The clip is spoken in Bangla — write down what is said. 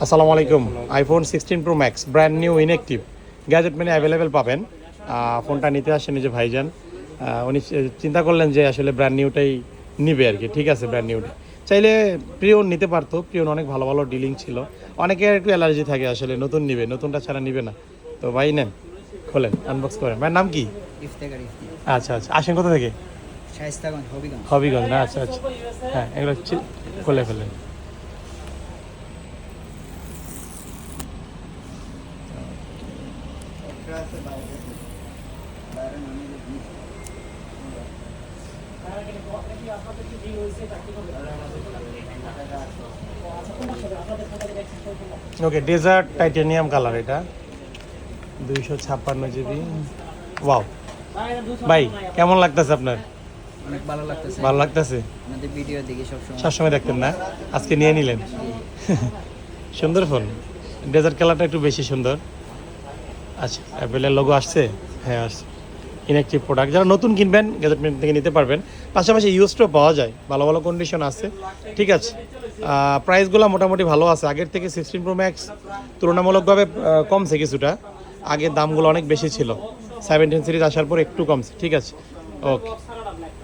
আসসালামু আলাইকুম। IPhone 16 pro max brand new inactive gadget মানে অ্যাভেলেবেল পাবেন। ফোনটা নিতে আসেন যে ভাইজান, উনি চিন্তা করলেন যে আসলে ব্র্যান্ড নিউটাই নিবে আর কি। ঠিক আছে, ব্র্যান্ড নিউটা চাইলে প্রিয়ন নিতে পারতো, প্রিয়ন অনেক ভালো ভালো ডিলিং ছিল। অনেকের একটু অ্যালার্জি থাকে আসলে, নতুন নিবে, নতুনটা ছাড়া নিবে না। তো ভাই নেন, খোলেন, আনবক্স করেন। ভাইয়ের নাম কি? আচ্ছা আচ্ছা, আসেন কোথা থেকে? হবিগঞ্জ না? আচ্ছা আচ্ছা, হ্যাঁ এগুলো খুলে ফেলেন। ওকে, ডেজার্ট টাইটেনিয়াম কালার, এটা 256 জিবি। ওয়াও ভাই, কেমন লাগতেছে আপনার? অনেক ভালো লাগতেছে। ভালো লাগতেছে? আপনাদের ভিডিও দেখি সবসময়। সবসময় দেখতেন না, আজকে নিয়ে নিলেন। সুন্দর ফোন, ডেজার্ট কালারটা একটু বেশি সুন্দর। আচ্ছা, অ্যাপেলের লোগো আসছে? হ্যাঁ আসছে। ইনঅ্যাক্টিভ প্রোডাক্ট, যারা নতুন কিনবেন গ্যাজেটমেন্ট থেকে নিতে পারবেন। পাশাপাশি ইউজটাও পাওয়া যায়, ভালো ভালো কন্ডিশন আছে। ঠিক আছে, প্রাইসগুলো মোটামুটি ভালো আছে। আগের থেকে 16 প্রো ম্যাক্স তুলনামূলকভাবে কমছে কিছুটা। আগের দামগুলো অনেক বেশি ছিল, 17 সিরিজ আসার পর একটু কমছে। ঠিক আছে, ওকে।